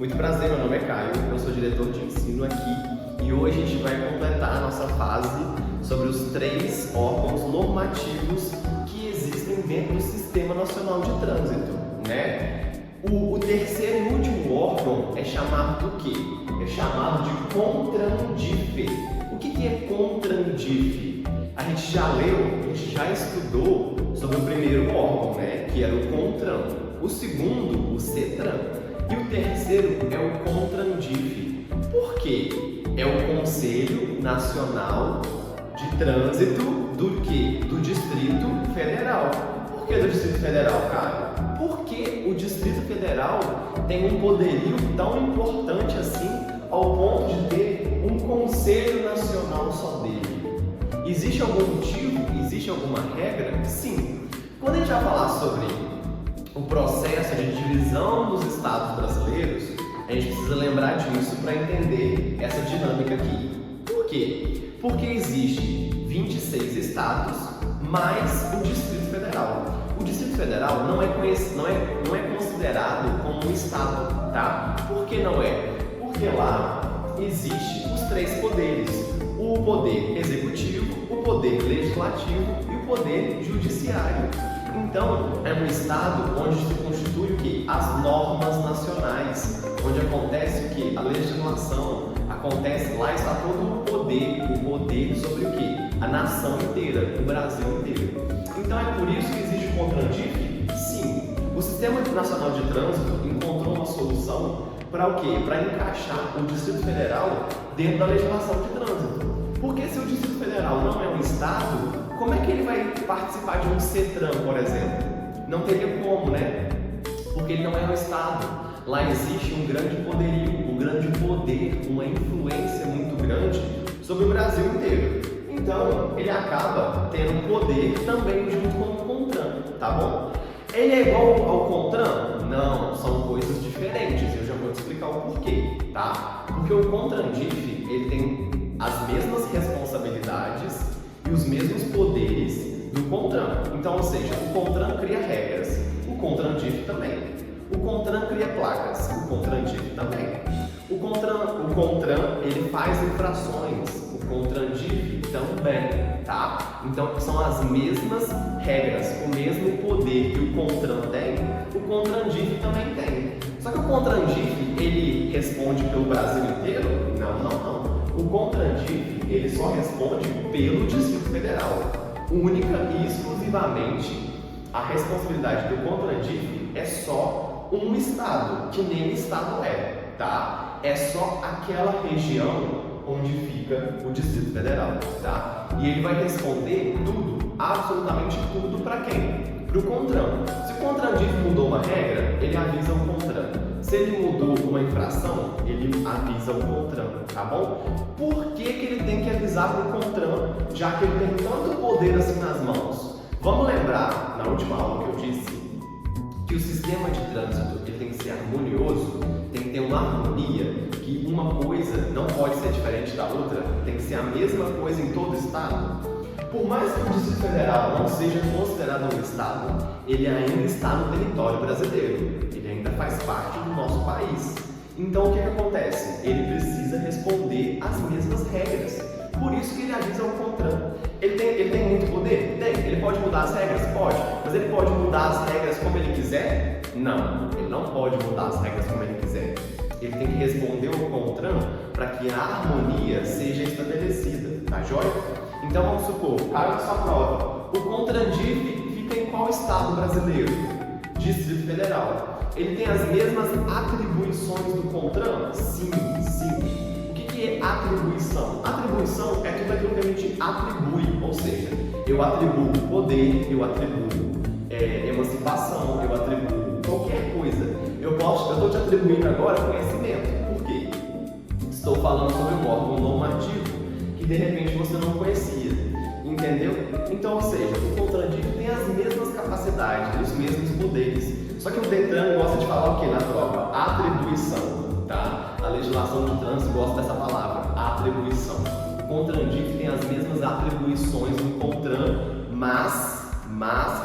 Muito prazer, meu nome é Caio, eu sou diretor de ensino aqui e hoje a gente vai completar a nossa fase sobre os 3 órgãos normativos que existem dentro do Sistema Nacional de Trânsito, né? O terceiro e último órgão é chamado do quê? É chamado de CONTRANDIF. O que é CONTRANDIF? A gente já leu, a gente já estudou sobre o primeiro órgão, né? Que era o CONTRAN. O segundo, o CETRAN. E o terceiro é o CONTRANDIF. Por quê? É o Conselho Nacional de Trânsito do quê? Do Distrito Federal. Por que do Distrito Federal, cara? Porque o Distrito Federal tem um poderio tão importante assim ao ponto de ter um Conselho Nacional só dele. Existe algum motivo? Existe alguma regra? Sim. Quando a gente vai falar sobre o processo de divisão dos estados brasileiros, a gente precisa lembrar disso para entender essa dinâmica aqui. Por quê? Porque existe 26 estados mais o Distrito Federal. O Distrito Federal não é considerado como um estado, tá? Por que não é? Porque lá existem os 3 poderes: o poder executivo, o poder legislativo e o poder judiciário. Então, é um estado onde se constitui o quê? As normas nacionais, onde acontece o quê? A legislação, acontece, lá está todo o poder sobre o quê? A nação inteira, o Brasil inteiro. Então é por isso que existe o CONTRANDIF? Sim. O Sistema Nacional de Trânsito encontrou uma solução para o quê? Para encaixar o Distrito Federal dentro da legislação de trânsito. Porque se o Distrito Federal não é um estado, como é que ele vai participar de um CETRAN, por exemplo? Não teria como, né? Porque ele não é um estado. Lá existe um grande poderio, um grande poder, uma influência muito grande sobre o Brasil inteiro. Então, ele acaba tendo poder também junto com o CONTRAN, tá bom? Ele é igual ao CONTRAN? Não, são coisas diferentes. Eu já vou te explicar o porquê, tá? Porque o CONTRANDIF, ele tem as mesmas responsabilidades e os mesmos poderes do CONTRAN. Então, ou seja, o CONTRAN cria regras, o CONTRANDIF também. O CONTRAN cria placas, o CONTRANDIF também. O CONTRAN ele faz infrações, o CONTRANDIF também, tá? Então, são as mesmas regras, o mesmo poder que o CONTRAN tem, o CONTRANDIF também tem. Só que o CONTRANDIF, ele responde pelo Brasil inteiro? Não. O CONTRANDIF, ele só responde pelo Distrito Federal. Única e exclusivamente, a responsabilidade do CONTRANDIF é só um estado, que nem estado é, tá? É só aquela região onde fica o Distrito Federal, tá? E ele vai responder tudo, absolutamente tudo, para quem? Para o CONTRAN. Se o CONTRANDIF mudou uma regra, ele avisa o CONTRAN. Se ele mudou uma infração, ele avisa o CONTRAN, tá bom? Por que ele tem que avisar para o CONTRAN, já que ele tem tanto poder assim nas mãos? Vamos lembrar, na última aula que eu disse, que o sistema de trânsito ele tem que ser harmonioso, tem que ter uma harmonia, que uma coisa não pode ser diferente da outra, tem que ser a mesma coisa em todo o estado. Por mais que o Distrito Federal não seja considerado um estado, ele ainda está no território brasileiro, ele ainda faz parte do nosso país. Então o que acontece? Ele precisa responder às mesmas regras. Por isso que ele avisa o CONTRAN. Ele tem muito poder? Tem. Ele pode mudar as regras? Pode. Mas ele pode mudar as regras como ele quiser? Não. Ele não pode mudar as regras como ele quiser. Ele tem que responder ao CONTRAN para que a harmonia seja estabelecida, tá joia? Então vamos supor, caiu na sua prova. O CONTRANDIF fica em qual estado brasileiro? Distrito Federal. Ele tem as mesmas atribuições do CONTRAN? Sim. O que é atribuição? Atribuição é tudo aquilo que a gente atribui, ou seja, eu atribuo poder, eu atribuo emancipação, eu atribuo qualquer coisa. Eu estou te atribuindo agora conhecimento. Por quê? Estou falando sobre um órgão normativo que de repente você não conhecia, entendeu? Então, ou seja, o CONTRANDIF tem as mesmas capacidades, os mesmos poderes. Só que o Detran gosta de falar o que na prova? Atribuição, tá? A legislação de trânsito gosta dessa palavra, atribuição. O CONTRANDIF tem as mesmas atribuições do CONTRAN, mas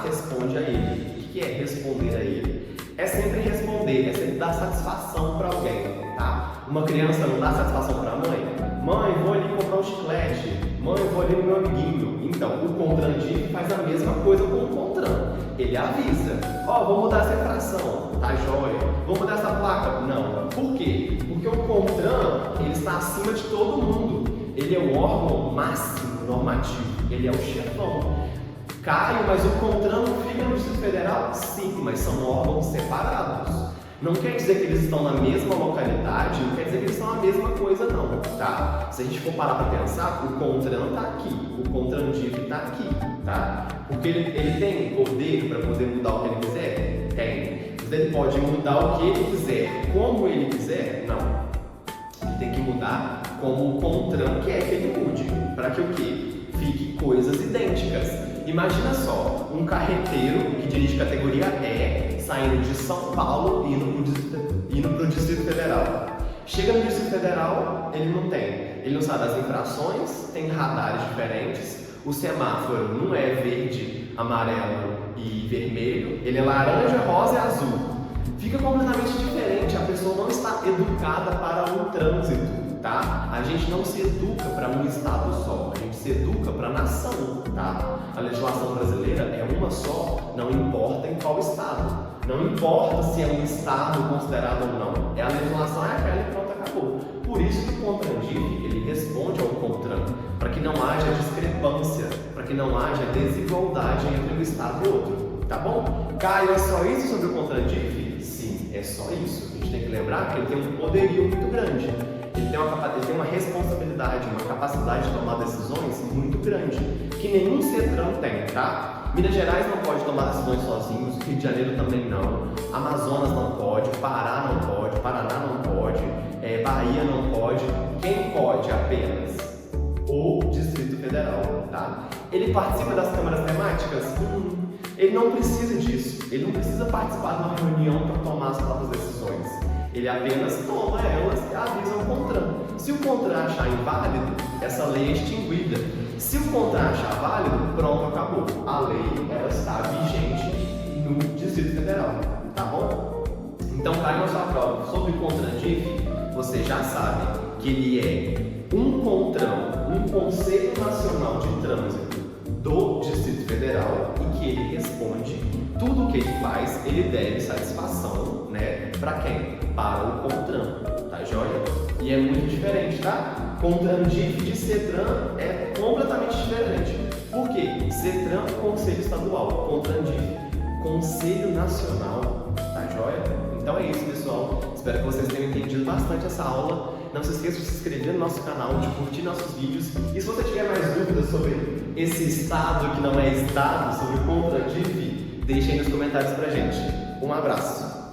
responde a ele. O que é responder a ele? é sempre responder, é sempre dar satisfação para alguém, tá? Uma criança não dá satisfação para a mãe? Mãe, vou ali comprar um chiclete. Mãe, vou ali no meu amiguinho. Então, o CONTRAN-DIF faz a mesma coisa com o CONTRAN. Ele avisa, vou mudar essa infração, tá joia? Vou mudar essa placa? Não. Por quê? Porque o CONTRAN, ele está acima de todo mundo. Ele é o órgão máximo normativo, ele é o chefão. Caio, mas o CONTRAN não fica no Distrito Federal? Sim, mas são órgãos separados. Não quer dizer que eles estão na mesma localidade, não quer dizer que eles são a mesma coisa não, tá? Se a gente for parar para pensar, o CONTRAN está aqui, o CONTRAN-DIF está aqui, tá? Porque ele tem poder para poder mudar o que ele quiser? Tem. Mas ele pode mudar o que ele quiser, como ele quiser? Não. Ele tem que mudar como o CONTRAN quer que ele mude, para que o quê? Fique coisas idênticas. Imagina só, um carreteiro que dirige categoria E, saindo de São Paulo e indo para o Distrito Federal. Chega no Distrito Federal, ele não sabe as infrações, tem radares diferentes, o semáforo não é verde, amarelo e vermelho, ele é laranja, rosa e azul. Fica completamente diferente, a pessoa não está educada para o trânsito. Tá? A gente não se educa para um estado só, a gente se educa para a nação, tá? A legislação brasileira é uma só, não importa em qual estado. Não importa se é um estado considerado ou não. A legislação é aquela e pronto, acabou. Por isso que o CONTRAN-DIF, ele responde ao CONTRAN, para que não haja discrepância, para que não haja desigualdade entre um estado e outro, tá bom? Caio, é só isso sobre o CONTRAN-DIF? Sim, é só isso. A gente tem que lembrar que ele tem um poderio muito grande. Ele tem uma responsabilidade, uma capacidade de tomar decisões muito grande, que nenhum CETRAN tem, tá? Minas Gerais não pode tomar decisões sozinhos, Rio de Janeiro também não, Amazonas não pode, Pará não pode, Paraná não pode, Bahia não pode. Quem pode apenas? O Distrito Federal, tá? Ele participa das câmaras temáticas? Ele não precisa disso, ele não precisa participar de uma reunião para tomar as próprias decisões. Ele apenas toma elas e avisa o CONTRAN. Se o CONTRAN achar inválido, essa lei é extinguida. Se o CONTRAN achar válido, pronto, acabou. A lei ela está vigente no Distrito Federal, tá bom? Então, cai na sua prova sobre o CONTRAN-DIF, você já sabe que ele é um CONTRAN, um Conselho Nacional de Trânsito do Distrito Federal e que ele responde tudo o que ele faz, ele deve satisfação, né? Para quem? Para o CONTRAN, tá joia? E é muito diferente, tá? CONTRAN-DIF de CETRAN é completamente diferente. Por quê? CETRAN, Conselho Estadual, CONTRAN-DIF, Conselho Nacional, tá joia? Então é isso, pessoal. Espero que vocês tenham entendido bastante essa aula. Não se esqueça de se inscrever no nosso canal, de curtir nossos vídeos. E se você tiver mais dúvidas sobre esse estado que não é estado, sobre o CONTRAN-DIF, deixe aí nos comentários pra gente. Um abraço!